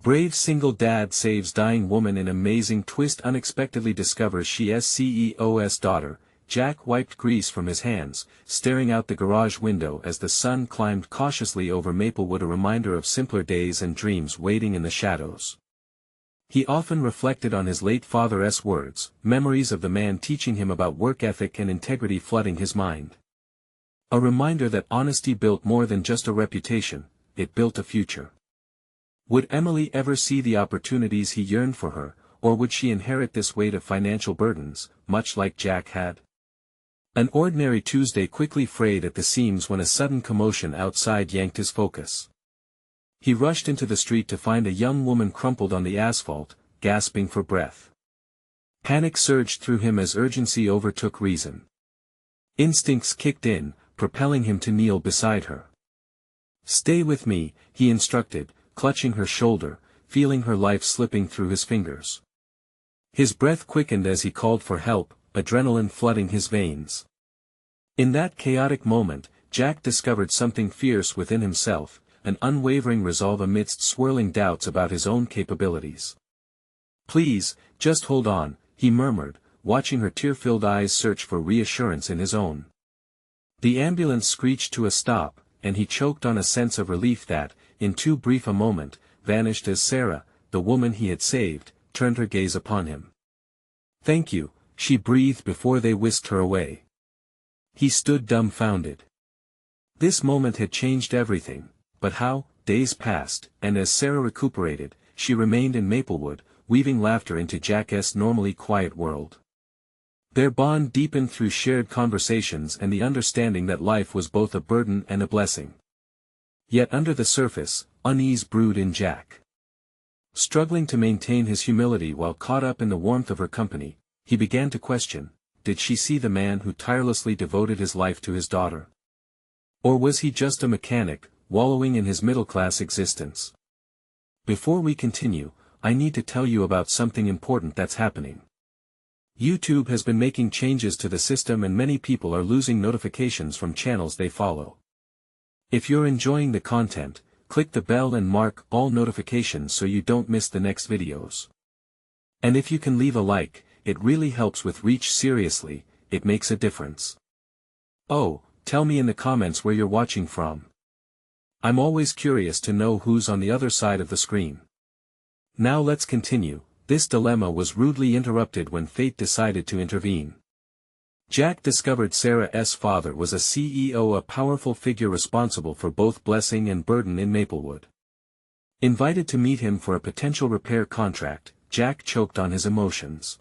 Brave single dad saves dying woman in amazing twist, unexpectedly discovers she is CEO's daughter. Jack wiped grease from his hands, staring out the garage window as the sun climbed cautiously over Maplewood, a reminder of simpler days and dreams waiting in the shadows. He often reflected on his late father's words, memories of the man teaching him about work ethic and integrity flooding his mind. A reminder that honesty built more than just a reputation, it built a future. Would Emily ever see the opportunities he yearned for her, or would she inherit this weight of financial burdens, much like Jack had? An ordinary Tuesday quickly frayed at the seams when a sudden commotion outside yanked his focus. He rushed into the street to find a young woman crumpled on the asphalt, gasping for breath. Panic surged through him as urgency overtook reason. Instincts kicked in, propelling him to kneel beside her. "Stay with me," he instructed, clutching her shoulder, feeling her life slipping through his fingers. His breath quickened as he called for help, adrenaline flooding his veins. In that chaotic moment, Jack discovered something fierce within himself, an unwavering resolve amidst swirling doubts about his own capabilities. "Please, just hold on," he murmured, watching her tear-filled eyes search for reassurance in his own. The ambulance screeched to a stop, and he choked on a sense of relief that, in too brief a moment, vanished as Sarah, the woman he had saved, turned her gaze upon him. "Thank you," she breathed before they whisked her away. He stood dumbfounded. This moment had changed everything, but how? Days passed, and as Sarah recuperated, she remained in Maplewood, weaving laughter into Jack's normally quiet world. Their bond deepened through shared conversations and the understanding that life was both a burden and a blessing. Yet under the surface, unease brewed in Jack. Struggling to maintain his humility while caught up in the warmth of her company, he began to question, did she see the man who tirelessly devoted his life to his daughter? Or was he just a mechanic, wallowing in his middle-class existence? Before we continue, I need to tell you about something important that's happening. YouTube has been making changes to the system and many people are losing notifications from channels they follow. If you're enjoying the content, click the bell and mark all notifications so you don't miss the next videos. And if you can leave a like, it really helps with reach. Seriously, it makes a difference. Oh, tell me in the comments where you're watching from. I'm always curious to know who's on the other side of the screen. Now let's continue. This dilemma was rudely interrupted when fate decided to intervene. Jack discovered Sarah's father was a CEO, a powerful figure responsible for both blessing and burden in Maplewood. Invited to meet him for a potential repair contract, Jack choked on his emotions.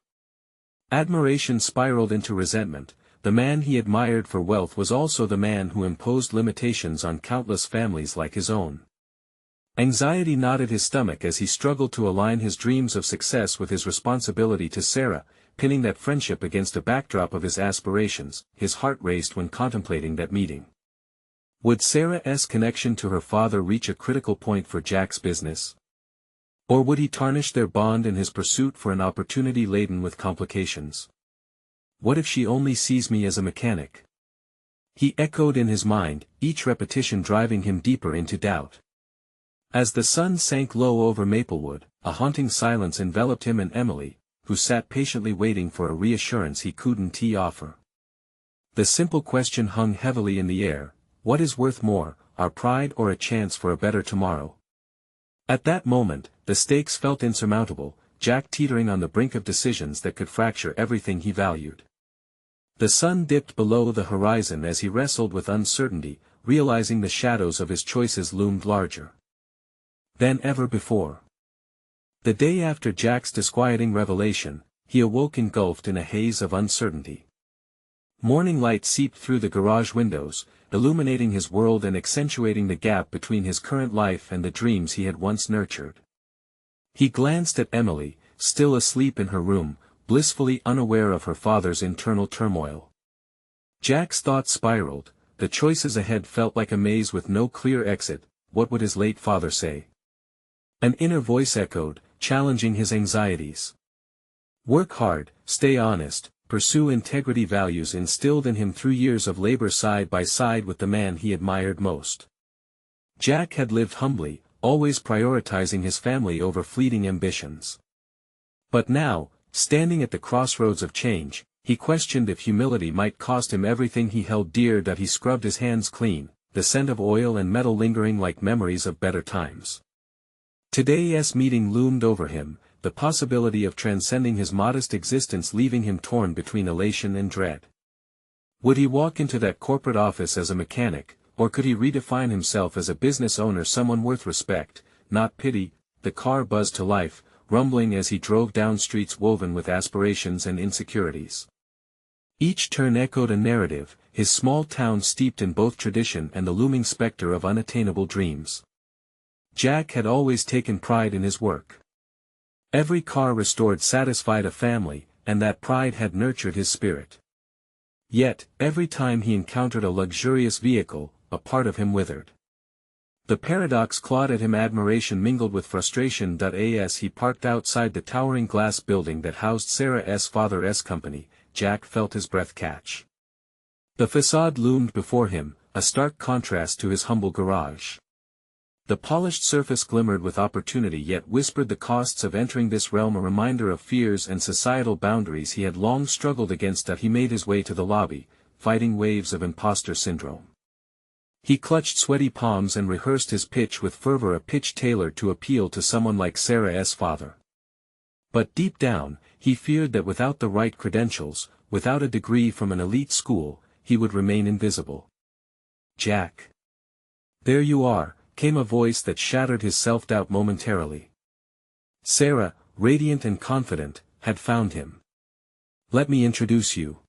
Admiration spiraled into resentment. The man he admired for wealth was also the man who imposed limitations on countless families like his own. Anxiety knotted his stomach as he struggled to align his dreams of success with his responsibility to Sarah, pinning that friendship against a backdrop of his aspirations. His heart raced when contemplating that meeting. Would Sarah's connection to her father reach a critical point for Jack's business? Or would he tarnish their bond in his pursuit for an opportunity laden with complications? What if she only sees me as a mechanic? He echoed in his mind, each repetition driving him deeper into doubt. As the sun sank low over Maplewood, a haunting silence enveloped him and Emily, who sat patiently waiting for a reassurance he couldn't offer. The simple question hung heavily in the air: what is worth more, our pride or a chance for a better tomorrow? At that moment, the stakes felt insurmountable, Jack teetering on the brink of decisions that could fracture everything he valued. The sun dipped below the horizon as he wrestled with uncertainty, realizing the shadows of his choices loomed larger than ever before. The day after Jack's disquieting revelation, he awoke engulfed in a haze of uncertainty. Morning light seeped through the garage windows, illuminating his world and accentuating the gap between his current life and the dreams he had once nurtured. He glanced at Emily, still asleep in her room, blissfully unaware of her father's internal turmoil. Jack's thoughts spiraled. The choices ahead felt like a maze with no clear exit. What would his late father say? An inner voice echoed, challenging his anxieties. Work hard, stay honest, pursue integrity, values instilled in him through years of labor side by side with the man he admired most. Jack had lived humbly, always prioritizing his family over fleeting ambitions. But now, standing at the crossroads of change, he questioned if humility might cost him everything he held dear. He scrubbed his hands clean, the scent of oil and metal lingering like memories of better times. Today's meeting loomed over him, the possibility of transcending his modest existence leaving him torn between elation and dread. Would he walk into that corporate office as a mechanic, or could he redefine himself as a business owner, someone worth respect, not pity? The car buzzed to life, rumbling as he drove down streets woven with aspirations and insecurities. Each turn echoed a narrative, his small town steeped in both tradition and the looming specter of unattainable dreams. Jack had always taken pride in his work. Every car restored satisfied a family, and that pride had nurtured his spirit. Yet, every time he encountered a luxurious vehicle, a part of him withered. The paradox clawed at him, admiration mingled with frustration. As he parked outside the towering glass building that housed Sarah's father's company, Jack felt his breath catch. The facade loomed before him, a stark contrast to his humble garage. The polished surface glimmered with opportunity yet whispered the costs of entering this realm, a reminder of fears and societal boundaries he had long struggled against. He made his way to the lobby, fighting waves of imposter syndrome. He clutched sweaty palms and rehearsed his pitch with fervor, a pitch tailored to appeal to someone like Sarah's father. But deep down, he feared that without the right credentials, without a degree from an elite school, he would remain invisible. "Jack. There you are," came a voice that shattered his self-doubt momentarily. Sarah, radiant and confident, had found him. "Let me introduce you."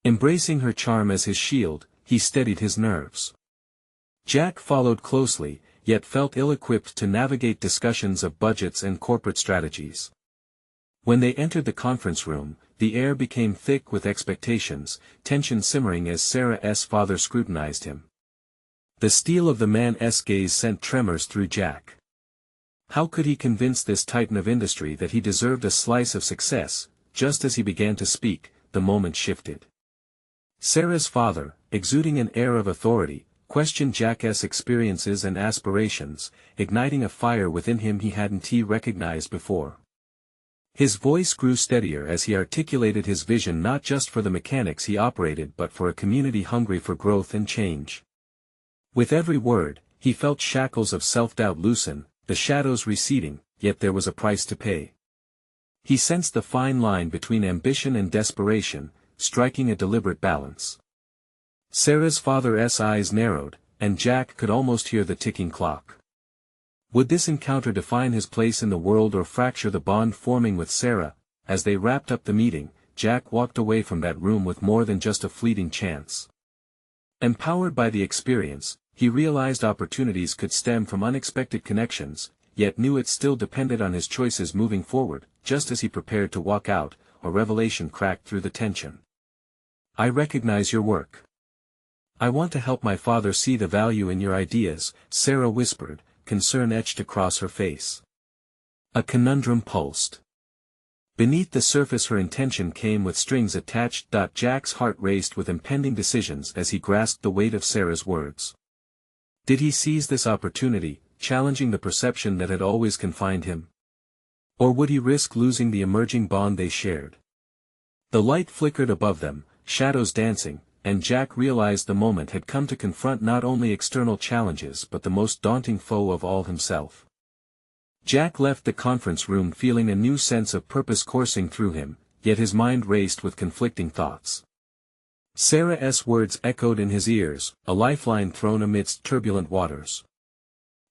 Embracing her charm as his shield, he steadied his nerves. Jack followed closely, yet felt ill-equipped to navigate discussions of budgets and corporate strategies. When they entered the conference room, the air became thick with expectations, tension simmering as Sarah's father scrutinized him. The steel of the man's gaze sent tremors through Jack. How could he convince this titan of industry that he deserved a slice of success? Just as he began to speak, the moment shifted. Sarah's father, exuding an air of authority, questioned Jack's experiences and aspirations, igniting a fire within him he hadn't recognized before. His voice grew steadier as he articulated his vision, not just for the mechanics he operated but for a community hungry for growth and change. With every word, he felt shackles of self-doubt loosen, the shadows receding, yet there was a price to pay. He sensed the fine line between ambition and desperation, striking a deliberate balance. Sarah's father's eyes narrowed, and Jack could almost hear the ticking clock. Would this encounter define his place in the world or fracture the bond forming with Sarah? As they wrapped up the meeting, Jack walked away from that room with more than just a fleeting chance. Empowered by the experience, he realized opportunities could stem from unexpected connections, yet knew it still depended on his choices moving forward. Just as he prepared to walk out, a revelation cracked through the tension. "I recognize your work. I want to help my father see the value in your ideas," Sarah whispered, concern etched across her face. A conundrum pulsed. Beneath the surface her intention came with strings attached. Jack's heart raced with impending decisions as he grasped the weight of Sarah's words. Did he seize this opportunity, challenging the perception that had always confined him? Or would he risk losing the emerging bond they shared? The light flickered above them, shadows dancing, and Jack realized the moment had come to confront not only external challenges but the most daunting foe of all, himself. Jack left the conference room feeling a new sense of purpose coursing through him, yet his mind raced with conflicting thoughts. Sarah's words echoed in his ears, a lifeline thrown amidst turbulent waters.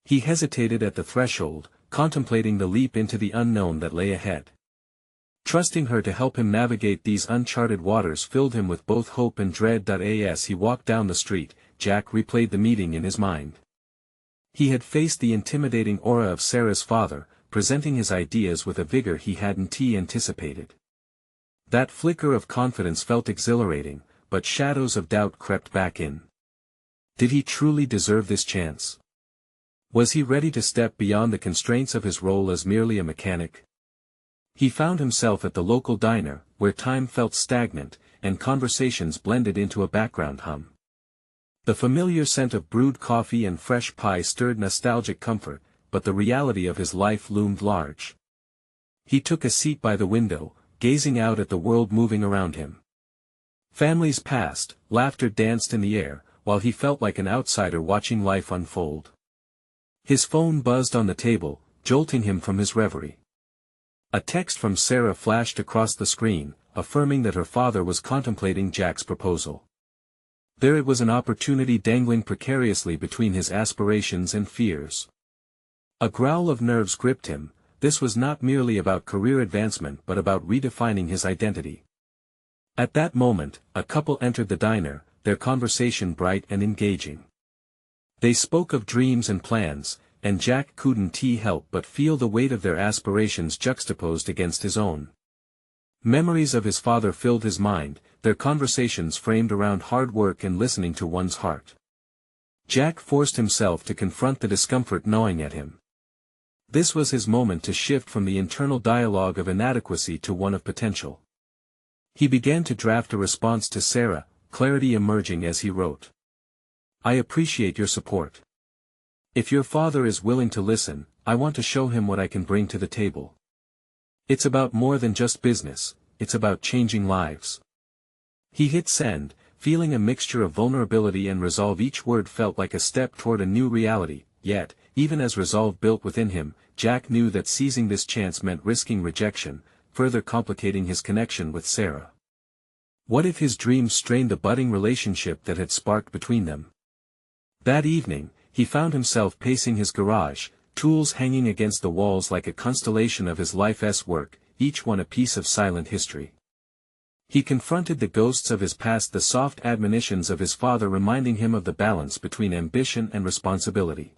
He hesitated at the threshold, contemplating the leap into the unknown that lay ahead. Trusting her to help him navigate these uncharted waters filled him with both hope and dread. As he walked down the street, Jack replayed the meeting in his mind. He had faced the intimidating aura of Sarah's father, presenting his ideas with a vigor he hadn't anticipated. That flicker of confidence felt exhilarating, but shadows of doubt crept back in. Did he truly deserve this chance? Was he ready to step beyond the constraints of his role as merely a mechanic? He found himself at the local diner, where time felt stagnant, and conversations blended into a background hum. The familiar scent of brewed coffee and fresh pie stirred nostalgic comfort, but the reality of his life loomed large. He took a seat by the window, gazing out at the world moving around him. Families passed, laughter danced in the air, while he felt like an outsider watching life unfold. His phone buzzed on the table, jolting him from his reverie. A text from Sarah flashed across the screen, affirming that her father was contemplating Jack's proposal. There it was, an opportunity dangling precariously between his aspirations and fears. A growl of nerves gripped him. This was not merely about career advancement but about redefining his identity. At that moment, a couple entered the diner, their conversation bright and engaging. They spoke of dreams and plans, and Jack couldn't help but feel the weight of their aspirations juxtaposed against his own. Memories of his father filled his mind, their conversations framed around hard work and listening to one's heart. Jack forced himself to confront the discomfort gnawing at him. This was his moment to shift from the internal dialogue of inadequacy to one of potential. He began to draft a response to Sarah, clarity emerging as he wrote. I appreciate your support. If your father is willing to listen, I want to show him what I can bring to the table. It's about more than just business, it's about changing lives. He hit send, feeling a mixture of vulnerability and resolve. Each word felt like a step toward a new reality, yet, even as resolve built within him, Jack knew that seizing this chance meant risking rejection, further complicating his connection with Sarah. What if his dreams strained the budding relationship that had sparked between them? That evening, he found himself pacing his garage, tools hanging against the walls like a constellation of his life's work, each one a piece of silent history. He confronted the ghosts of his past, the soft admonitions of his father reminding him of the balance between ambition and responsibility.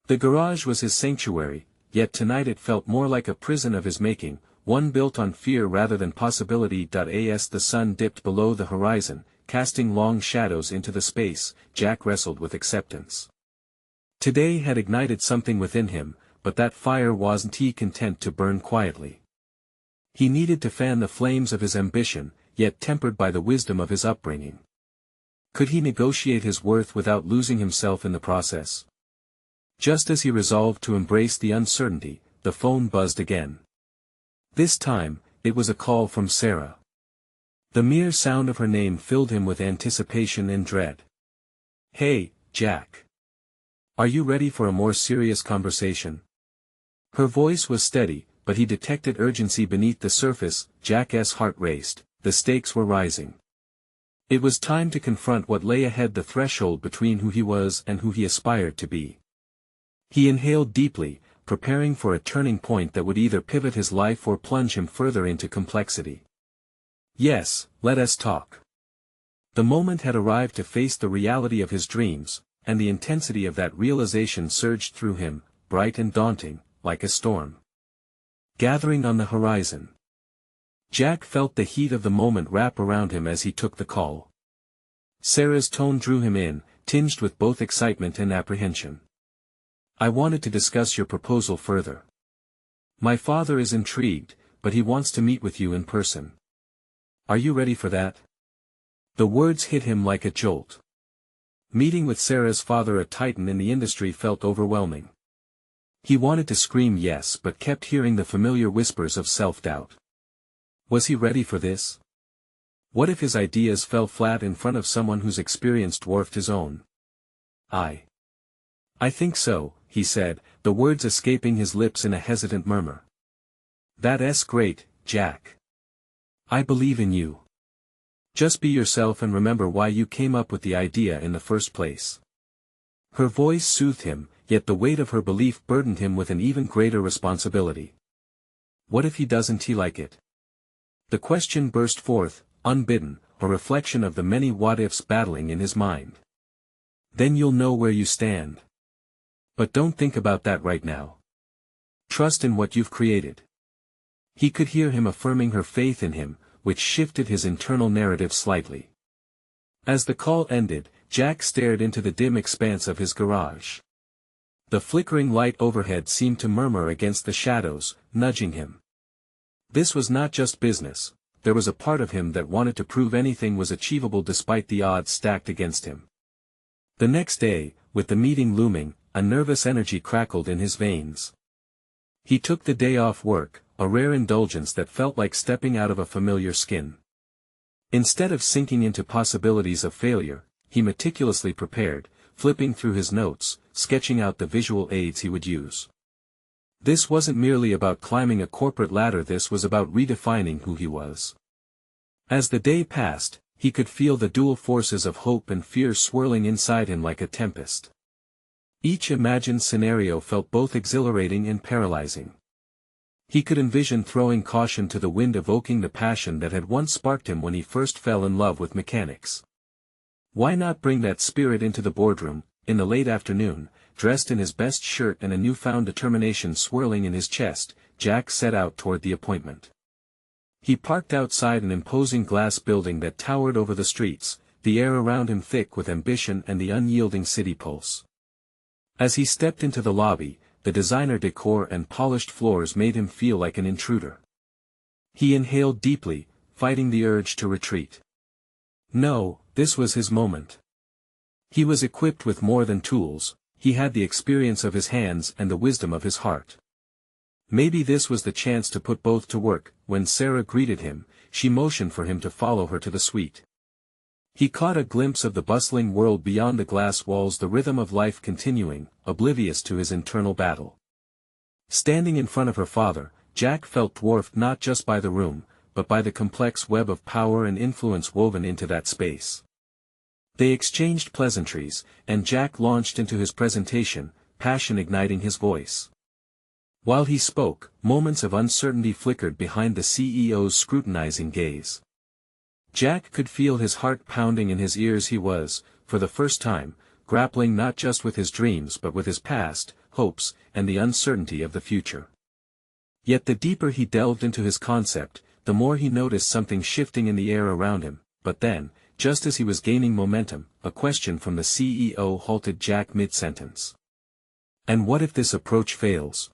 The garage was his sanctuary, yet tonight it felt more like a prison of his making, one built on fear rather than possibility. As the sun dipped below the horizon, casting long shadows into the space, Jack wrestled with acceptance. Today had ignited something within him, but that fire wasn't content to burn quietly. He needed to fan the flames of his ambition, yet tempered by the wisdom of his upbringing. Could he negotiate his worth without losing himself in the process? Just as he resolved to embrace the uncertainty, the phone buzzed again. This time, it was a call from Sarah. The mere sound of her name filled him with anticipation and dread. Hey, Jack. Are you ready for a more serious conversation? Her voice was steady, but he detected urgency beneath the surface. Jack's heart raced, the stakes were rising. It was time to confront what lay ahead, the threshold between who he was and who he aspired to be. He inhaled deeply, preparing for a turning point that would either pivot his life or plunge him further into complexity. Yes, let us talk. The moment had arrived to face the reality of his dreams, and the intensity of that realization surged through him, bright and daunting, like a storm gathering on the horizon. Jack felt the heat of the moment wrap around him as he took the call. Sarah's tone drew him in, tinged with both excitement and apprehension. I wanted to discuss your proposal further. My father is intrigued, but he wants to meet with you in person. Are you ready for that? The words hit him like a jolt. Meeting with Sarah's father, a titan in the industry, felt overwhelming. He wanted to scream yes but kept hearing the familiar whispers of self-doubt. Was he ready for this? What if his ideas fell flat in front of someone whose experience dwarfed his own? I think so, he said, the words escaping his lips in a hesitant murmur. That's great, Jack. I believe in you. Just be yourself and remember why you came up with the idea in the first place. Her voice soothed him, yet the weight of her belief burdened him with an even greater responsibility. What if he doesn't like it? The question burst forth, unbidden, a reflection of the many what-ifs battling in his mind. Then you'll know where you stand. But don't think about that right now. Trust in what you've created. He could hear him affirming her faith in him, which shifted his internal narrative slightly. As the call ended, Jack stared into the dim expanse of his garage. The flickering light overhead seemed to murmur against the shadows, nudging him. This was not just business, there was a part of him that wanted to prove anything was achievable despite the odds stacked against him. The next day, with the meeting looming, a nervous energy crackled in his veins. He took the day off work, a rare indulgence that felt like stepping out of a familiar skin. Instead of sinking into possibilities of failure, he meticulously prepared, flipping through his notes, sketching out the visual aids he would use. This wasn't merely about climbing a corporate ladder, this was about redefining who he was. As the day passed, he could feel the dual forces of hope and fear swirling inside him like a tempest. Each imagined scenario felt both exhilarating and paralyzing. He could envision throwing caution to the wind, evoking the passion that had once sparked him when he first fell in love with mechanics. Why not bring that spirit into the boardroom? In the late afternoon, dressed in his best shirt and a newfound determination swirling in his chest, Jack set out toward the appointment. He parked outside an imposing glass building that towered over the streets, the air around him thick with ambition and the unyielding city pulse. As he stepped into the lobby, the designer decor and polished floors made him feel like an intruder. He inhaled deeply, fighting the urge to retreat. No, this was his moment. He was equipped with more than tools, he had the experience of his hands and the wisdom of his heart. Maybe this was the chance to put both to work. When Sarah greeted him, she motioned for him to follow her to the suite. He caught a glimpse of the bustling world beyond the glass walls, the rhythm of life continuing, oblivious to his internal battle. Standing in front of her father, Jack felt dwarfed not just by the room, but by the complex web of power and influence woven into that space. They exchanged pleasantries, and Jack launched into his presentation, passion igniting his voice. While he spoke, moments of uncertainty flickered behind the CEO's scrutinizing gaze. Jack could feel his heart pounding in his ears. He was, for the first time, grappling not just with his dreams but with his past, hopes, and the uncertainty of the future. Yet the deeper he delved into his concept, the more he noticed something shifting in the air around him. But then, just as he was gaining momentum, a question from the CEO halted Jack mid-sentence. "And what if this approach fails?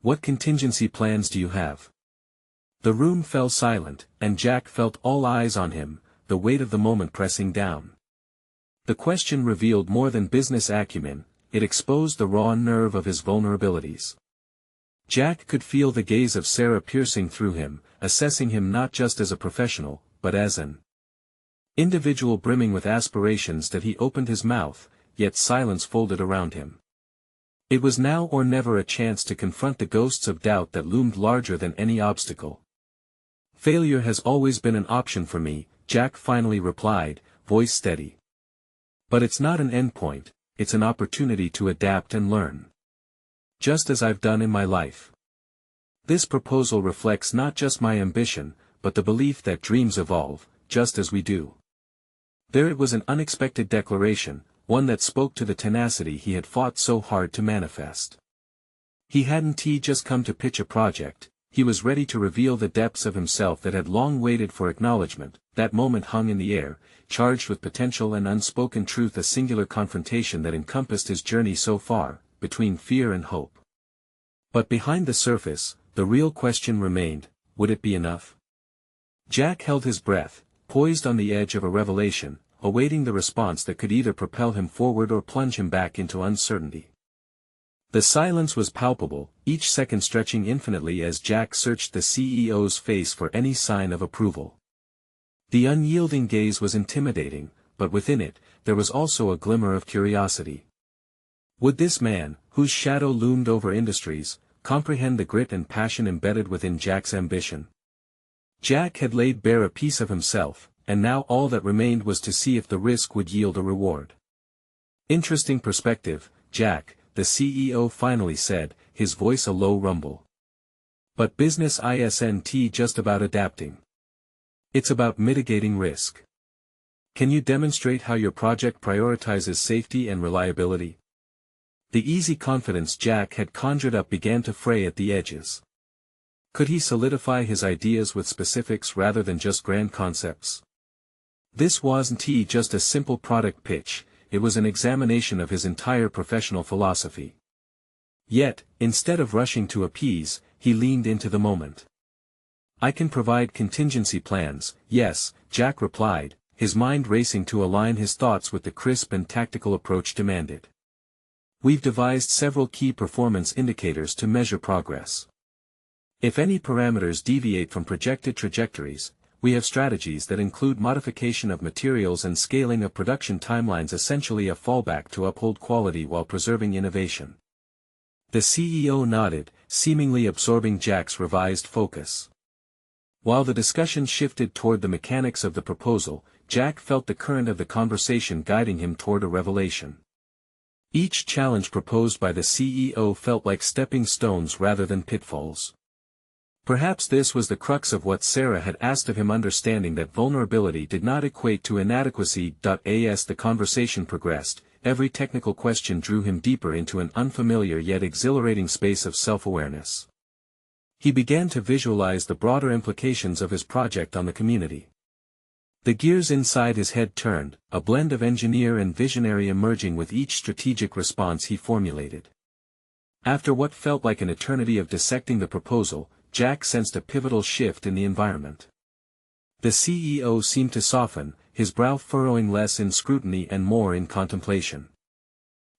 What contingency plans do you have?" The room fell silent, and Jack felt all eyes on him, the weight of the moment pressing down. The question revealed more than business acumen, it exposed the raw nerve of his vulnerabilities. Jack could feel the gaze of Sarah piercing through him, assessing him not just as a professional, but as an individual brimming with aspirations. That he opened his mouth, yet silence folded around him. It was now or never, a chance to confront the ghosts of doubt that loomed larger than any obstacle. "Failure has always been an option for me," Jack finally replied, voice steady. "But it's not an endpoint, it's an opportunity to adapt and learn. Just as I've done in my life. This proposal reflects not just my ambition, but the belief that dreams evolve, just as we do." There it was, an unexpected declaration, one that spoke to the tenacity he had fought so hard to manifest. He hadn't just come to pitch a project, he was ready to reveal the depths of himself that had long waited for acknowledgement. That moment hung in the air, charged with potential and unspoken truth, a singular confrontation that encompassed his journey so far, between fear and hope. But behind the surface, the real question remained, would it be enough? Jack held his breath, poised on the edge of a revelation, awaiting the response that could either propel him forward or plunge him back into uncertainty. The silence was palpable, each second stretching infinitely as Jack searched the CEO's face for any sign of approval. The unyielding gaze was intimidating, but within it, there was also a glimmer of curiosity. Would this man, whose shadow loomed over industries, comprehend the grit and passion embedded within Jack's ambition? Jack had laid bare a piece of himself, and now all that remained was to see if the risk would yield a reward. "Interesting perspective, Jack," the CEO finally said, his voice a low rumble. "But business isn't just about adapting. It's about mitigating risk. Can you demonstrate how your project prioritizes safety and reliability?" The easy confidence Jack had conjured up began to fray at the edges. Could he solidify his ideas with specifics rather than just grand concepts? This wasn't just a simple product pitch, it was an examination of his entire professional philosophy. Yet, instead of rushing to appease, he leaned into the moment. "I can provide contingency plans," "Yes," Jack replied, his mind racing to align his thoughts with the crisp and tactical approach demanded. We've devised several key performance indicators to measure progress. If any parameters deviate from projected trajectories, we have strategies that include modification of materials and scaling of production timelines, essentially a fallback to uphold quality while preserving innovation. The CEO nodded, seemingly absorbing Jack's revised focus. While the discussion shifted toward the mechanics of the proposal, Jack felt the current of the conversation guiding him toward a revelation. Each challenge proposed by the CEO felt like stepping stones rather than pitfalls. Perhaps this was the crux of what Sarah had asked of him, understanding that vulnerability did not equate to inadequacy. As the conversation progressed, every technical question drew him deeper into an unfamiliar yet exhilarating space of self-awareness. He began to visualize the broader implications of his project on the community. The gears inside his head turned, a blend of engineer and visionary emerging with each strategic response he formulated. After what felt like an eternity of dissecting the proposal, Jack sensed a pivotal shift in the environment. The CEO seemed to soften, his brow furrowing less in scrutiny and more in contemplation.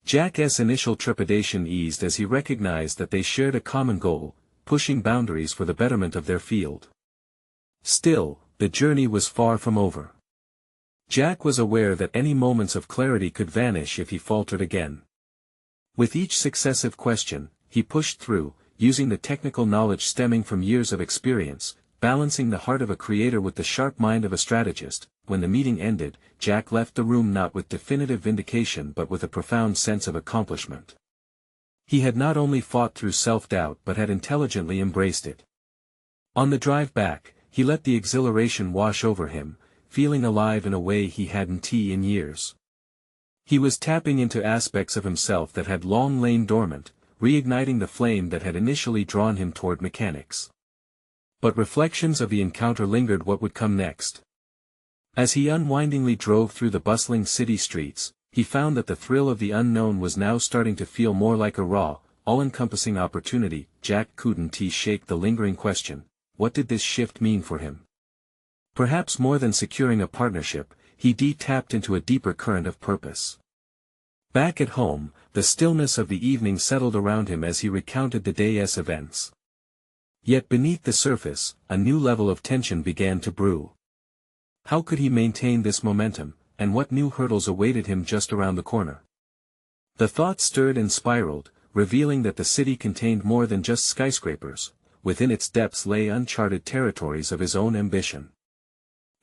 Jack's initial trepidation eased as he recognized that they shared a common goal, pushing boundaries for the betterment of their field. Still, the journey was far from over. Jack was aware that any moments of clarity could vanish if he faltered again. With each successive question, he pushed through, using the technical knowledge stemming from years of experience, balancing the heart of a creator with the sharp mind of a strategist. When the meeting ended, Jack left the room not with definitive vindication but with a profound sense of accomplishment. He had not only fought through self-doubt but had intelligently embraced it. On the drive back, he let the exhilaration wash over him, feeling alive in a way he hadn't in years. He was tapping into aspects of himself that had long lain dormant, reigniting the flame that had initially drawn him toward mechanics. But reflections of the encounter lingered. What would come next? As he unwindingly drove through the bustling city streets, he found that the thrill of the unknown was now starting to feel more like a raw, all-encompassing opportunity. Jack couldn't shake the lingering question, what did this shift mean for him? Perhaps more than securing a partnership, he tapped into a deeper current of purpose. Back at home, the stillness of the evening settled around him as he recounted the day's events. Yet beneath the surface, a new level of tension began to brew. How could he maintain this momentum, and what new hurdles awaited him just around the corner? The thought stirred and spiraled, revealing that the city contained more than just skyscrapers. Within its depths lay uncharted territories of his own ambition.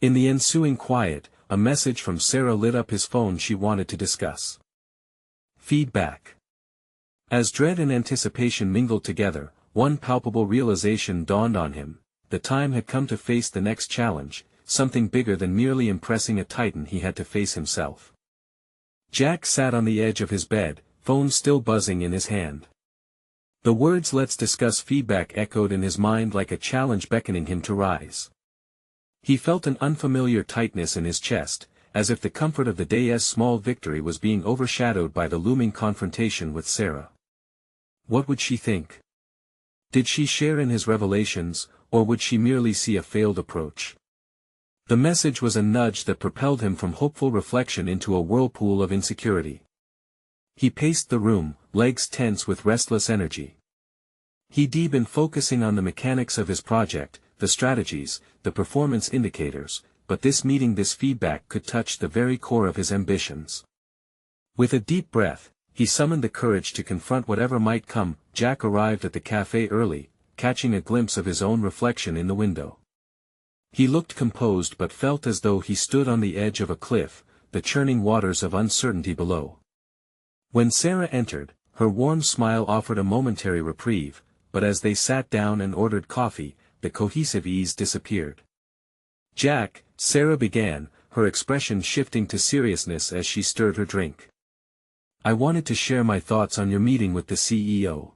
In the ensuing quiet, a message from Sarah lit up his phone. She wanted to discuss feedback. As dread and anticipation mingled together, one palpable realization dawned on him: the time had come to face the next challenge, something bigger than merely impressing a titan. He had to face himself. Jack sat on the edge of his bed, phone still buzzing in his hand. The words "let's discuss feedback" echoed in his mind like a challenge beckoning him to rise. He felt an unfamiliar tightness in his chest, as if the comfort of the day's small victory was being overshadowed by the looming confrontation with Sarah. What would she think? Did she share in his revelations, or would she merely see a failed approach? The message was a nudge that propelled him from hopeful reflection into a whirlpool of insecurity. He paced the room, legs tense with restless energy. He'd been focusing on the mechanics of his project, the strategies, the performance indicators, but this meeting, this feedback could touch the very core of his ambitions. With a deep breath, he summoned the courage to confront whatever might come. Jack arrived at the cafe early, catching a glimpse of his own reflection in the window. He looked composed but felt as though he stood on the edge of a cliff, the churning waters of uncertainty below. When Sarah entered, her warm smile offered a momentary reprieve, but as they sat down and ordered coffee, the cohesive ease disappeared. "Jack," Sarah began, her expression shifting to seriousness as she stirred her drink. "I wanted to share my thoughts on your meeting with the CEO.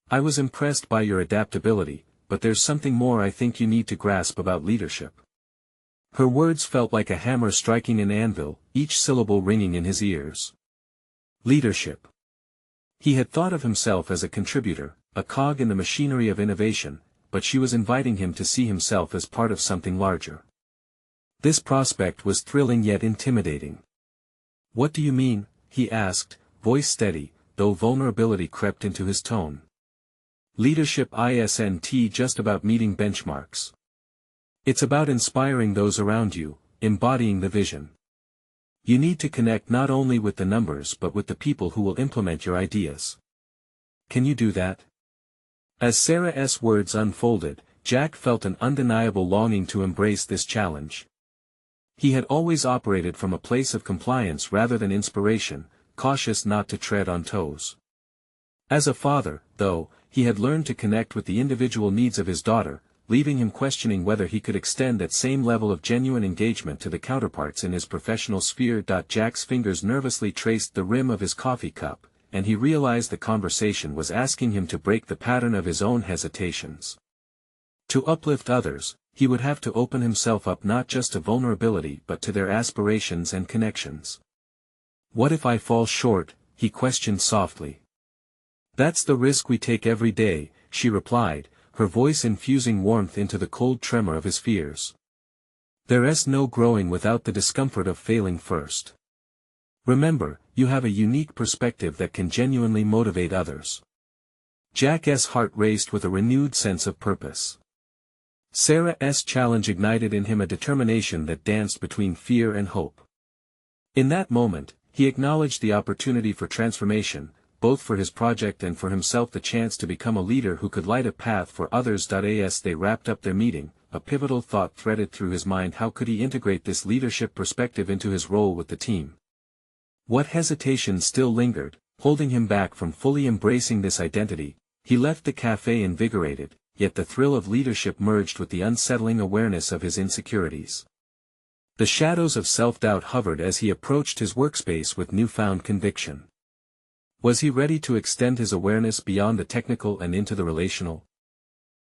I was impressed by your adaptability, but there's something more I think you need to grasp about leadership." Her words felt like a hammer striking an anvil, each syllable ringing in his ears. Leadership. He had thought of himself as a contributor, a cog in the machinery of innovation, but she was inviting him to see himself as part of something larger. This prospect was thrilling yet intimidating. "What do you mean?" he asked, voice steady, though vulnerability crept into his tone. Leadership isn't just about meeting benchmarks. It's about inspiring those around you, embodying the vision. You need to connect not only with the numbers but with the people who will implement your ideas. Can you do that? As Sarah's words unfolded, Jack felt an undeniable longing to embrace this challenge. He had always operated from a place of compliance rather than inspiration, cautious not to tread on toes. As a father, though, he had learned to connect with the individual needs of his daughter, leaving him questioning whether he could extend that same level of genuine engagement to the counterparts in his professional sphere. Jack's fingers nervously traced the rim of his coffee cup, and he realized the conversation was asking him to break the pattern of his own hesitations. To uplift others, he would have to open himself up not just to vulnerability but to their aspirations and connections. What if I fall short? He questioned softly. That's the risk we take every day, she replied, her voice infusing warmth into the cold tremor of his fears. There's no growing without the discomfort of failing first. Remember, you have a unique perspective that can genuinely motivate others. Jack's heart raced with a renewed sense of purpose. Sarah's challenge ignited in him a determination that danced between fear and hope. In that moment, he acknowledged the opportunity for transformation, both for his project and for himself, the chance to become a leader who could light a path for others. As they wrapped up their meeting, a pivotal thought threaded through his mind: how could he integrate this leadership perspective into his role with the team? What hesitations still lingered, holding him back from fully embracing this identity? He left the cafe invigorated, yet the thrill of leadership merged with the unsettling awareness of his insecurities. The shadows of self-doubt hovered as he approached his workspace with newfound conviction. Was he ready to extend his awareness beyond the technical and into the relational?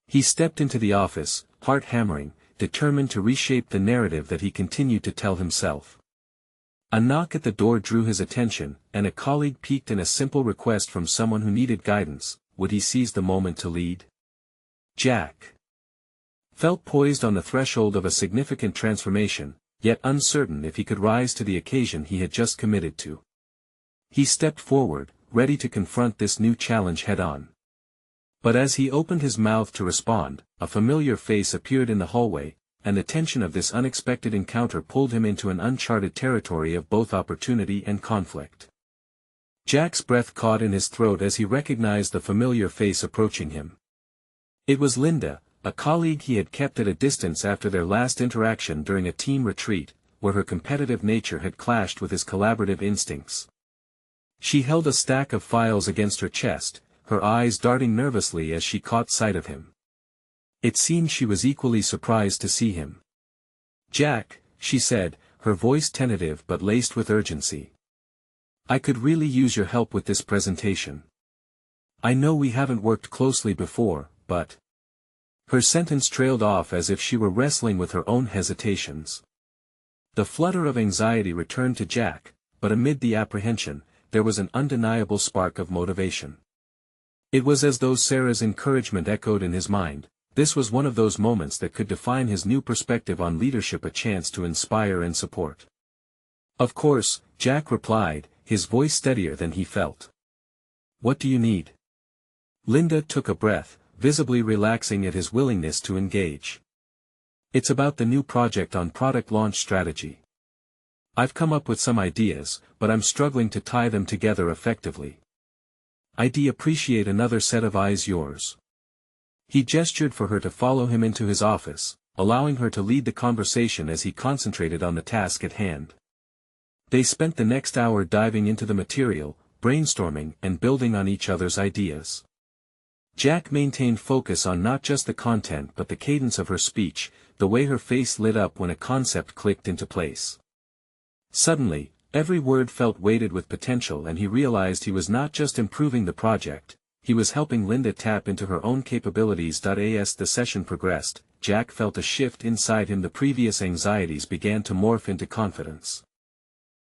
He stepped into the office, heart hammering, determined to reshape the narrative that he continued to tell himself. A knock at the door drew his attention, and a colleague peeked in a simple request from someone who needed guidance. Would he seize the moment to lead? Jack felt poised on the threshold of a significant transformation, yet uncertain if he could rise to the occasion he had just committed to. He stepped forward, ready to confront this new challenge head-on. But as he opened his mouth to respond, a familiar face appeared in the hallway, and the tension of this unexpected encounter pulled him into an uncharted territory of both opportunity and conflict. Jack's breath caught in his throat as he recognized the familiar face approaching him. It was Linda, a colleague he had kept at a distance after their last interaction during a team retreat, where her competitive nature had clashed with his collaborative instincts. She held a stack of files against her chest, her eyes darting nervously as she caught sight of him. It seemed she was equally surprised to see him. "Jack," she said, her voice tentative but laced with urgency. "I could really use your help with this presentation. I know we haven't worked closely before, but..." Her sentence trailed off as if she were wrestling with her own hesitations. The flutter of anxiety returned to Jack, but amid the apprehension, there was an undeniable spark of motivation. It was as though Sarah's encouragement echoed in his mind. This was one of those moments that could define his new perspective on leadership, a chance to inspire and support. "Of course," Jack replied, his voice steadier than he felt. "What do you need?" Linda took a breath, visibly relaxing at his willingness to engage. "It's about the new project on product launch strategy. I've come up with some ideas, but I'm struggling to tie them together effectively. I'd appreciate another set of eyes. Yours." He gestured for her to follow him into his office, allowing her to lead the conversation as he concentrated on the task at hand. They spent the next hour diving into the material, brainstorming and building on each other's ideas. Jack maintained focus on not just the content but the cadence of her speech, the way her face lit up when a concept clicked into place. Suddenly, every word felt weighted with potential, and he realized he was not just improving the project, he was helping Linda tap into her own capabilities. As the session progressed, Jack felt a shift inside him. The previous anxieties began to morph into confidence.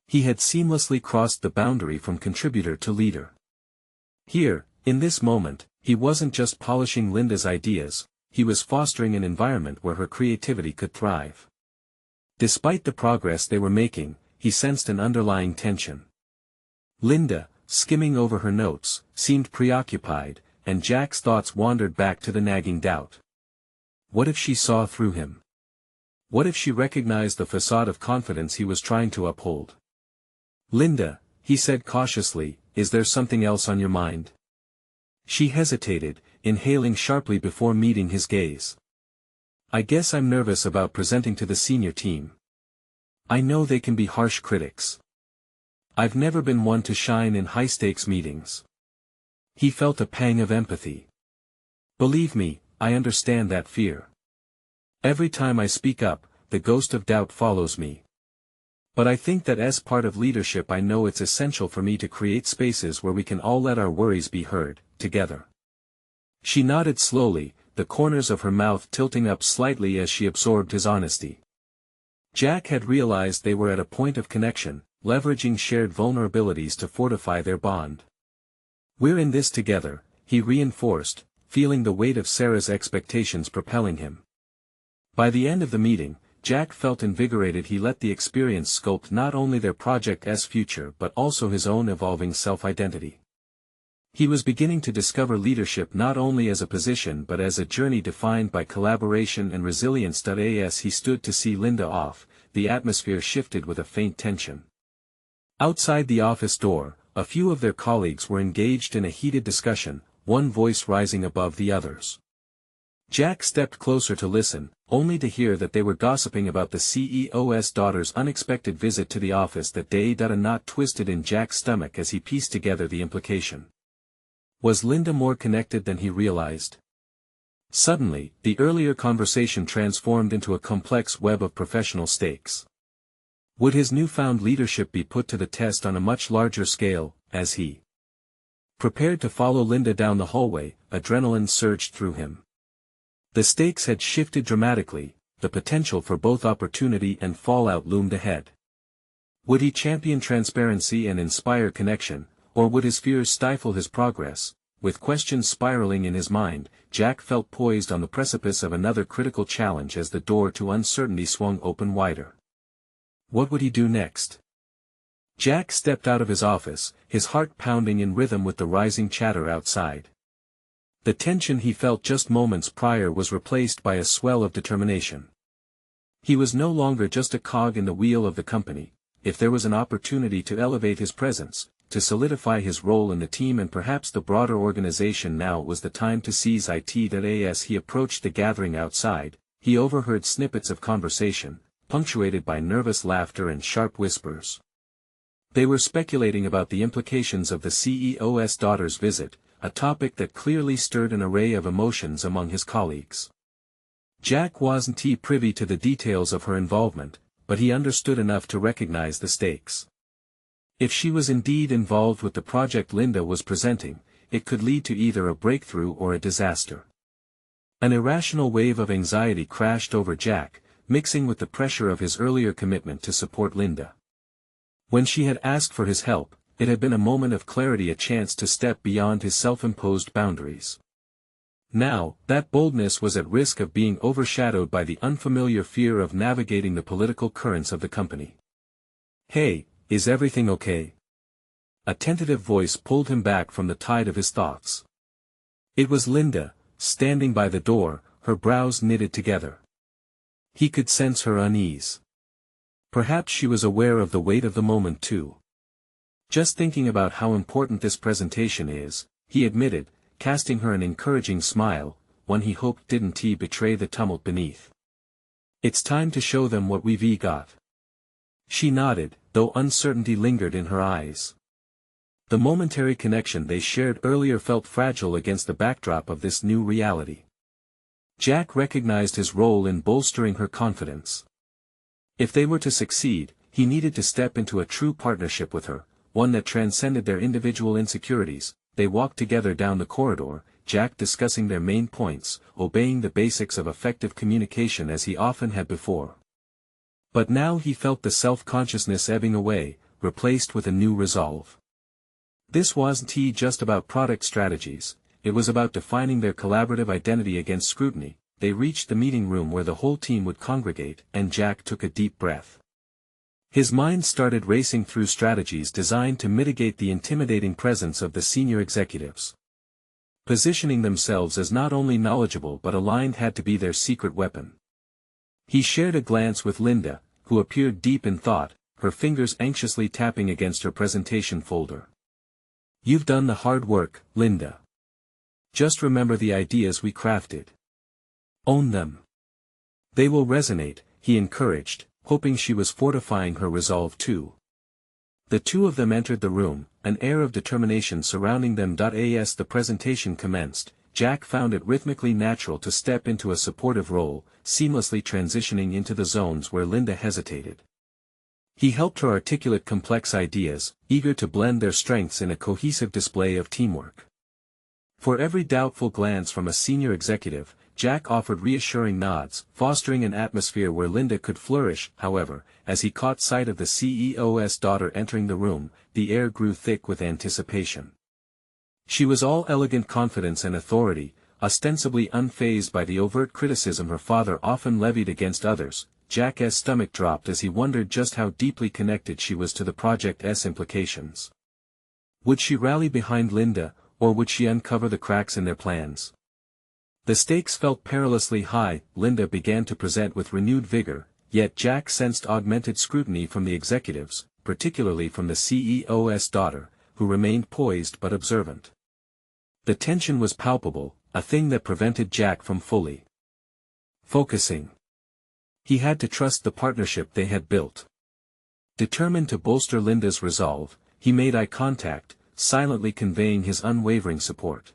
He had seamlessly crossed the boundary from contributor to leader. Here, in this moment, he wasn't just polishing Linda's ideas, he was fostering an environment where her creativity could thrive. Despite the progress they were making, he sensed an underlying tension. Linda, skimming over her notes, seemed preoccupied, and Jack's thoughts wandered back to the nagging doubt. What if she saw through him? What if she recognized the facade of confidence he was trying to uphold? "Linda," he said cautiously, "is there something else on your mind?" She hesitated, inhaling sharply before meeting his gaze. "I guess I'm nervous about presenting to the senior team. I know they can be harsh critics. I've never been one to shine in high-stakes meetings." He felt a pang of empathy. "Believe me, I understand that fear. Every time I speak up, the ghost of doubt follows me. But I think that as part of leadership I know it's essential for me to create spaces where we can all let our worries be heard, together." She nodded slowly, the corners of her mouth tilting up slightly as she absorbed his honesty. Jack had realized they were at a point of connection, leveraging shared vulnerabilities to fortify their bond. "We're in this together," he reinforced, feeling the weight of Sarah's expectations propelling him. By the end of the meeting, Jack felt invigorated. He let the experience sculpt not only their project's future but also his own evolving self-identity. He was beginning to discover leadership not only as a position but as a journey defined by collaboration and resilience. As he stood to see Linda off, the atmosphere shifted with a faint tension. Outside the office door, a few of their colleagues were engaged in a heated discussion, one voice rising above the others. Jack stepped closer to listen, only to hear that they were gossiping about the CEO's daughter's unexpected visit to the office that day. A knot twisted in Jack's stomach as he pieced together the implication. Was Linda more connected than he realized? Suddenly, the earlier conversation transformed into a complex web of professional stakes. Would his newfound leadership be put to the test on a much larger scale, as he prepared to follow Linda down the hallway? Adrenaline surged through him. The stakes had shifted dramatically, the potential for both opportunity and fallout loomed ahead. Would he champion transparency and inspire connection, or would his fears stifle his progress? With questions spiraling in his mind, Jack felt poised on the precipice of another critical challenge as the door to uncertainty swung open wider. What would he do next? Jack stepped out of his office, his heart pounding in rhythm with the rising chatter outside. The tension he felt just moments prior was replaced by a swell of determination. He was no longer just a cog in the wheel of the company. If there was an opportunity to elevate his presence, to solidify his role in the team and perhaps the broader organization, now was the time to seize it. As he approached the gathering outside, he overheard snippets of conversation, punctuated by nervous laughter and sharp whispers. They were speculating about the implications of the CEO's daughter's visit, a topic that clearly stirred an array of emotions among his colleagues. Jack wasn't privy to the details of her involvement, but he understood enough to recognize the stakes. If she was indeed involved with the project Linda was presenting, it could lead to either a breakthrough or a disaster. An irrational wave of anxiety crashed over Jack, mixing with the pressure of his earlier commitment to support Linda. When she had asked for his help, it had been a moment of clarity, a chance to step beyond his self-imposed boundaries. Now, that boldness was at risk of being overshadowed by the unfamiliar fear of navigating the political currents of the company. "Hey, is everything okay?" A tentative voice pulled him back from the tide of his thoughts. It was Linda, standing by the door, her brows knitted together. He could sense her unease. Perhaps she was aware of the weight of the moment too. "Just thinking about how important this presentation is," he admitted, casting her an encouraging smile, one he hoped didn't betray the tumult beneath. "It's time to show them what we've got." She nodded, though uncertainty lingered in her eyes. The momentary connection they shared earlier felt fragile against the backdrop of this new reality. Jack recognized his role in bolstering her confidence. If they were to succeed, he needed to step into a true partnership with her, one that transcended their individual insecurities. They walked together down the corridor, Jack discussing their main points, obeying the basics of effective communication as he often had before. But now he felt the self-consciousness ebbing away, replaced with a new resolve. This wasn't just about product strategies, it was about defining their collaborative identity against scrutiny. They reached the meeting room where the whole team would congregate, and Jack took a deep breath. His mind started racing through strategies designed to mitigate the intimidating presence of the senior executives. Positioning themselves as not only knowledgeable but aligned had to be their secret weapon. He shared a glance with Linda, who appeared deep in thought, her fingers anxiously tapping against her presentation folder. "You've done the hard work, Linda. Just remember the ideas we crafted. Own them. They will resonate," he encouraged, hoping she was fortifying her resolve too. The two of them entered the room, an air of determination surrounding them. As the presentation commenced, Jack found it rhythmically natural to step into a supportive role, seamlessly transitioning into the zones where Linda hesitated. He helped her articulate complex ideas, eager to blend their strengths in a cohesive display of teamwork. For every doubtful glance from a senior executive, Jack offered reassuring nods, fostering an atmosphere where Linda could flourish. However, as he caught sight of the CEO's daughter entering the room, the air grew thick with anticipation. She was all elegant confidence and authority, ostensibly unfazed by the overt criticism her father often levied against others. Jack's stomach dropped as he wondered just how deeply connected she was to the project's implications. Would she rally behind Linda, or would she uncover the cracks in their plans? The stakes felt perilously high. Linda began to present with renewed vigor, yet Jack sensed augmented scrutiny from the executives, particularly from the CEO's daughter, who remained poised but observant. The tension was palpable, a thing that prevented Jack from fully focusing. He had to trust the partnership they had built. Determined to bolster Linda's resolve, he made eye contact, silently conveying his unwavering support.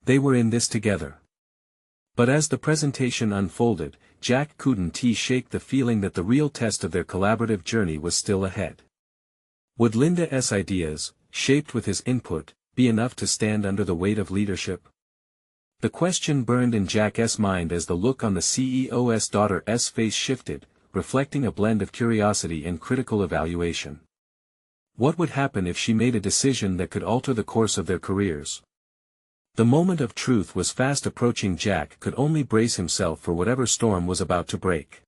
They were in this together. But as the presentation unfolded, Jack couldn't shake the feeling that the real test of their collaborative journey was still ahead. Would Linda's ideas, shaped with his input, be enough to stand under the weight of leadership? The question burned in Jack's mind as the look on the CEO's daughter's face shifted, reflecting a blend of curiosity and critical evaluation. What would happen if she made a decision that could alter the course of their careers? The moment of truth was fast approaching. Jack could only brace himself for whatever storm was about to break.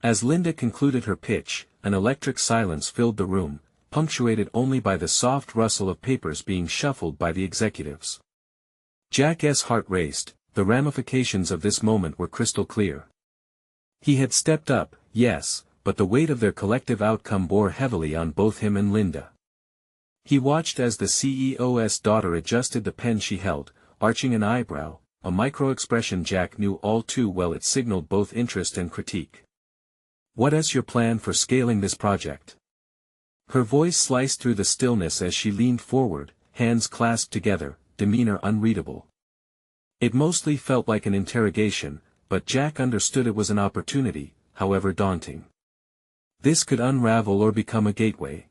As Linda concluded her pitch, an electric silence filled the room, punctuated only by the soft rustle of papers being shuffled by the executives. Jack's heart raced. The ramifications of this moment were crystal clear. He had stepped up, yes, but the weight of their collective outcome bore heavily on both him and Linda. He watched as the CEO's daughter adjusted the pen she held, arching an eyebrow, a micro-expression Jack knew all too well. It signaled both interest and critique. "What is your plan for scaling this project?" Her voice sliced through the stillness as she leaned forward, hands clasped together, demeanor unreadable. It mostly felt like an interrogation, but Jack understood it was an opportunity, however daunting. This could unravel or become a gateway.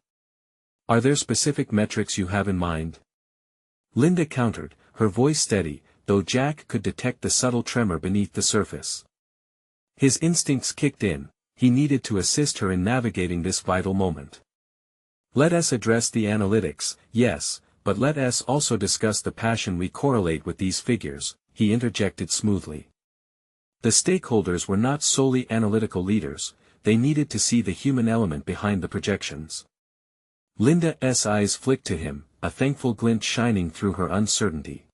"Are there specific metrics you have in mind?" Linda countered, her voice steady, though Jack could detect the subtle tremor beneath the surface. His instincts kicked in. He needed to assist her in navigating this vital moment. "Let us address the analytics, yes, but let us also discuss the passion we correlate with these figures," he interjected smoothly. The stakeholders were not solely analytical leaders, they needed to see the human element behind the projections. Linda's eyes flicked to him, a thankful glint shining through her uncertainty.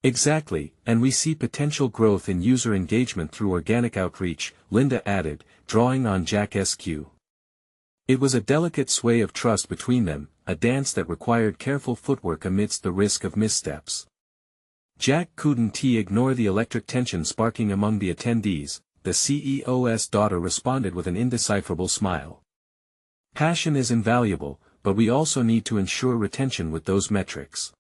"Exactly, and we see potential growth in user engagement through organic outreach," Linda added, drawing on Jack's cue. It was a delicate sway of trust between them, a dance that required careful footwork amidst the risk of missteps. Jack couldn't ignore the electric tension sparking among the attendees. The CEO's daughter responded with an indecipherable smile. "Passion is invaluable, but we also need to ensure retention with those metrics.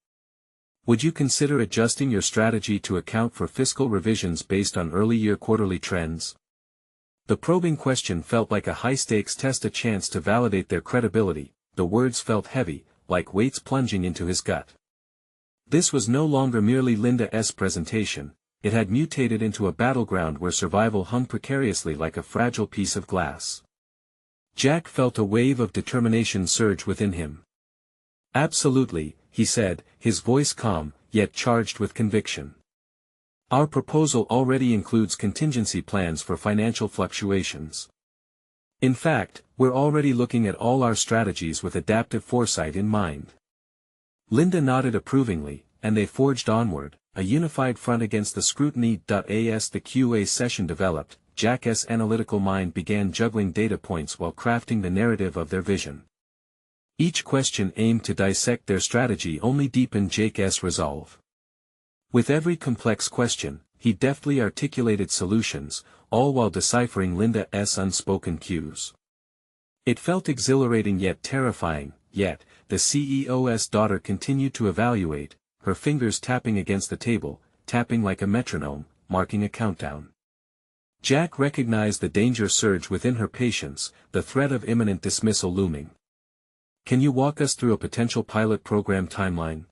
Would you consider adjusting your strategy to account for fiscal revisions based on early-year quarterly trends?" The probing question felt like a high-stakes test, a chance to validate their credibility. The words felt heavy, like weights plunging into his gut. This was no longer merely Linda's presentation, it had mutated into a battleground where survival hung precariously like a fragile piece of glass. Jack felt a wave of determination surge within him. "Absolutely," he said, his voice calm, yet charged with conviction. "Our proposal already includes contingency plans for financial fluctuations. In fact, we're already looking at all our strategies with adaptive foresight in mind. Linda nodded approvingly, and they forged onward, a unified front against the scrutiny. As the QA session developed, Jack's analytical mind began juggling data points while crafting the narrative of their vision. Each question aimed to dissect their strategy only deepened Jake's resolve. With every complex question, he deftly articulated solutions, all while deciphering Linda's unspoken cues. It felt exhilarating yet terrifying, yet, the CEO's daughter continued to evaluate, her fingers tapping against the table, tapping like a metronome, marking a countdown. Jack recognized the danger surge within her patience, the threat of imminent dismissal looming. "Can you walk us through a potential pilot program timeline?"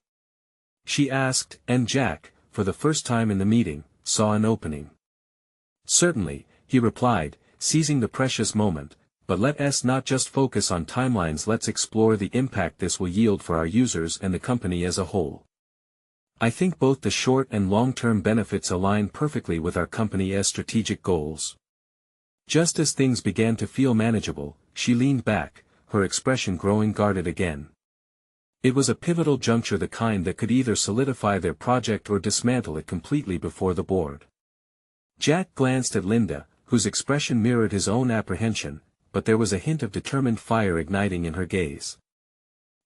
she asked, and Jack, for the first time in the meeting, saw an opening. "Certainly," he replied, seizing the precious moment, "but let's not just focus on timelines, let's explore the impact this will yield for our users and the company as a whole. I think both the short and long-term benefits align perfectly with our company's strategic goals." Just as things began to feel manageable, she leaned back, her expression growing guarded again. It was a pivotal juncture, the kind that could either solidify their project or dismantle it completely before the board. Jack glanced at Linda, whose expression mirrored his own apprehension, but there was a hint of determined fire igniting in her gaze.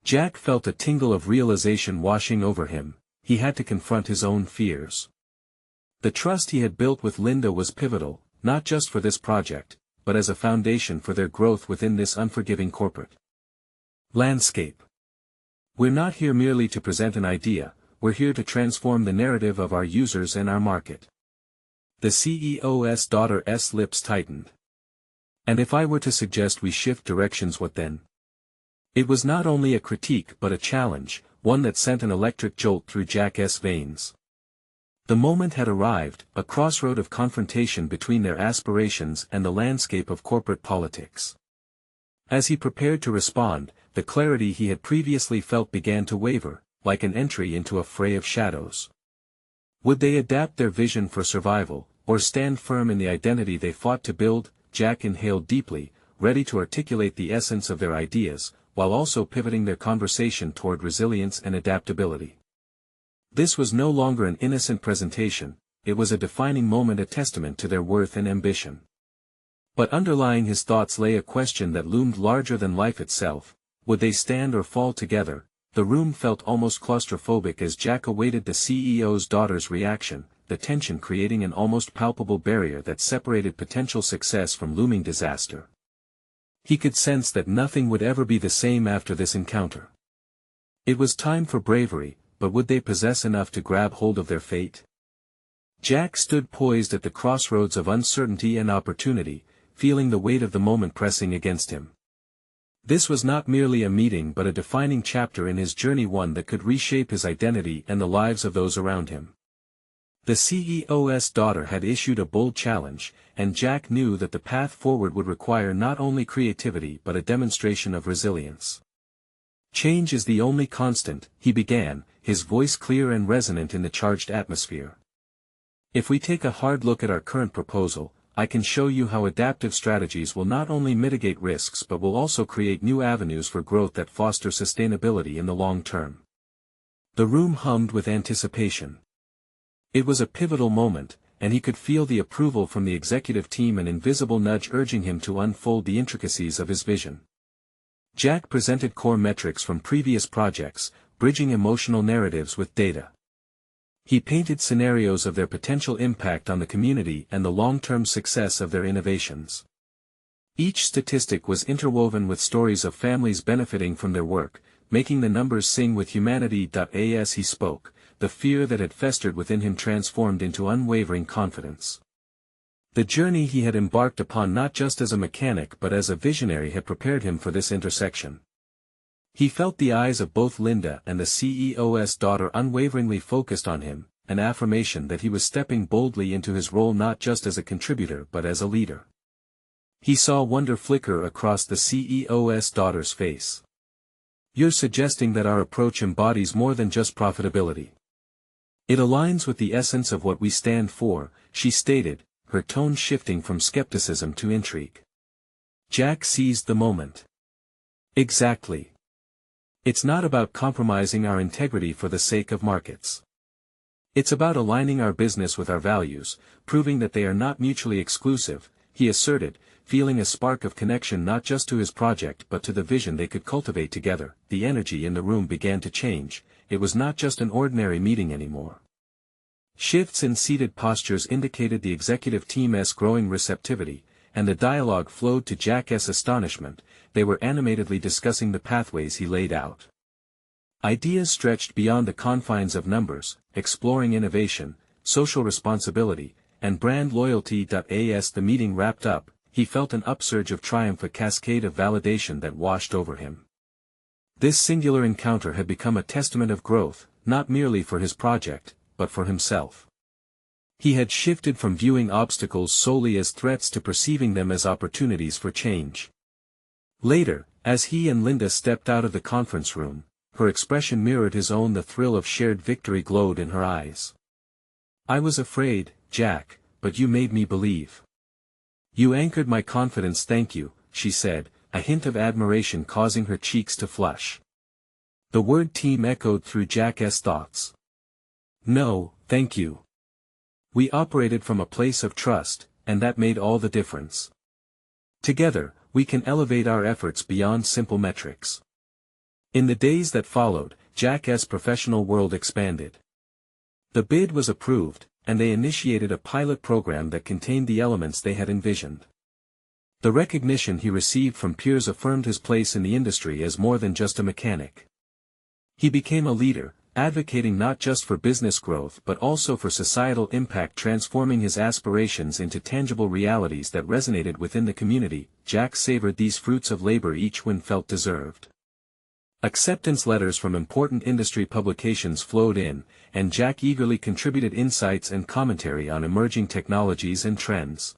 Jack felt a tingle of realization washing over him. He had to confront his own fears. The trust he had built with Linda was pivotal, not just for this project, but as a foundation for their growth within this unforgiving corporate landscape. "We're not here merely to present an idea, we're here to transform the narrative of our users and our market." The CEO's daughter's lips tightened. "And if I were to suggest we shift directions, what then?" It was not only a critique but a challenge, one that sent an electric jolt through Jack's veins. The moment had arrived, a crossroad of confrontation between their aspirations and the landscape of corporate politics. As he prepared to respond, the clarity he had previously felt began to waver, like an entry into a fray of shadows. Would they adapt their vision for survival, or stand firm in the identity they fought to build? Jack inhaled deeply, ready to articulate the essence of their ideas, while also pivoting their conversation toward resilience and adaptability. This was no longer an innocent presentation, it was a defining moment, a testament to their worth and ambition. But underlying his thoughts lay a question that loomed larger than life itself: would they stand or fall together? The room felt almost claustrophobic as Jack awaited the CEO's daughter's reaction, the tension creating an almost palpable barrier that separated potential success from looming disaster. He could sense that nothing would ever be the same after this encounter. It was time for bravery, but would they possess enough to grab hold of their fate? Jack stood poised at the crossroads of uncertainty and opportunity, feeling the weight of the moment pressing against him. This was not merely a meeting but a defining chapter in his journey, one that could reshape his identity and the lives of those around him. The CEO's daughter had issued a bold challenge, and Jack knew that the path forward would require not only creativity but a demonstration of resilience. "Change is the only constant," he began, his voice clear and resonant in the charged atmosphere. "If we take a hard look at our current proposal, I can show you how adaptive strategies will not only mitigate risks but will also create new avenues for growth that foster sustainability in the long term." The room hummed with anticipation. It was a pivotal moment, and he could feel the approval from the executive team, an invisible nudge urging him to unfold the intricacies of his vision. Jack presented core metrics from previous projects, bridging emotional narratives with data. He painted scenarios of their potential impact on the community and the long-term success of their innovations. Each statistic was interwoven with stories of families benefiting from their work, making the numbers sing with humanity. As he spoke, the fear that had festered within him transformed into unwavering confidence. The journey he had embarked upon not just as a mechanic but as a visionary had prepared him for this intersection. He felt the eyes of both Linda and the CEO's daughter unwaveringly focused on him, an affirmation that he was stepping boldly into his role not just as a contributor but as a leader. He saw wonder flicker across the CEO's daughter's face. "You're suggesting that our approach embodies more than just profitability. It aligns with the essence of what we stand for," she stated, her tone shifting from skepticism to intrigue. Jack seized the moment. Exactly. It's not about compromising our integrity for the sake of markets. It's about aligning our business with our values, proving that they are not mutually exclusive, he asserted, feeling a spark of connection not just to his project but to the vision they could cultivate together. The energy in the room began to change. It was not just an ordinary meeting anymore. Shifts in seated postures indicated the executive team's growing receptivity, and the dialogue flowed to Jack's astonishment. They were animatedly discussing the pathways he laid out. Ideas stretched beyond the confines of numbers, exploring innovation, social responsibility, and brand loyalty. As the meeting wrapped up, he felt an upsurge of triumph, a cascade of validation that washed over him. This singular encounter had become a testament of growth, not merely for his project, but for himself. He had shifted from viewing obstacles solely as threats to perceiving them as opportunities for change. Later, as he and Linda stepped out of the conference room, her expression mirrored his own. The thrill of shared victory glowed in her eyes. "I was afraid, Jack, but you made me believe. You anchored my confidence." "Thank you," she said, a hint of admiration causing her cheeks to flush. The word team echoed through Jack's thoughts. "No, thank you. We operated from a place of trust, and that made all the difference. Together, we can elevate our efforts beyond simple metrics." In the days that followed, Jack's professional world expanded. The bid was approved, and they initiated a pilot program that contained the elements they had envisioned. The recognition he received from peers affirmed his place in the industry as more than just a mechanic. He became a leader, advocating not just for business growth but also for societal impact, transforming his aspirations into tangible realities that resonated within the community. Jack savored these fruits of labor, each one felt deserved. Acceptance letters from important industry publications flowed in, and Jack eagerly contributed insights and commentary on emerging technologies and trends.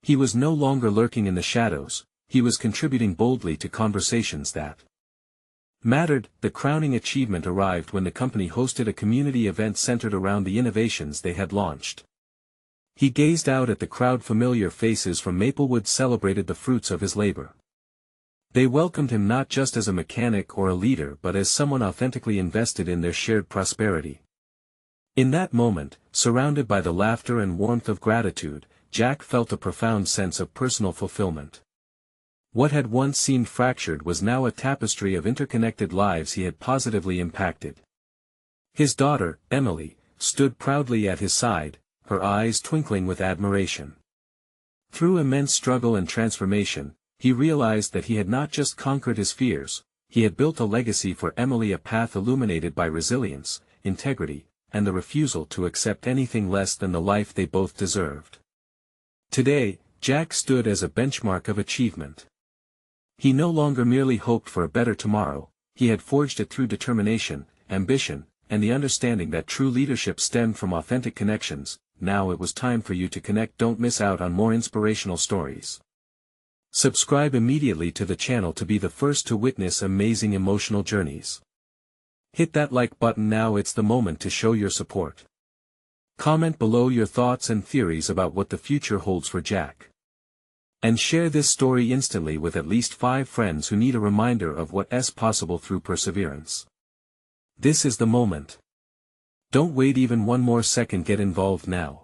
He was no longer lurking in the shadows, he was contributing boldly to conversations that mattered. The crowning achievement arrived when the company hosted a community event centered around the innovations they had launched. He gazed out at the crowd, familiar faces from Maplewood celebrated the fruits of his labor. They welcomed him not just as a mechanic or a leader but as someone authentically invested in their shared prosperity. In that moment, surrounded by the laughter and warmth of gratitude, Jack felt a profound sense of personal fulfillment. What had once seemed fractured was now a tapestry of interconnected lives he had positively impacted. His daughter, Emily, stood proudly at his side, her eyes twinkling with admiration. Through immense struggle and transformation, he realized that he had not just conquered his fears, he had built a legacy for Emily, a path illuminated by resilience, integrity, and the refusal to accept anything less than the life they both deserved. Today, Jack stood as a benchmark of achievement. He no longer merely hoped for a better tomorrow, he had forged it through determination, ambition, and the understanding that true leadership stemmed from authentic connections. Now it was time for you to connect. Don't miss out on more inspirational stories. Subscribe immediately to the channel to be the first to witness amazing emotional journeys. Hit that like button now, it's the moment to show your support. Comment below your thoughts and theories about what the future holds for Jack. And share this story instantly with at least 5 friends who need a reminder of what's possible through perseverance. This is the moment. Don't wait even one more second, get involved now.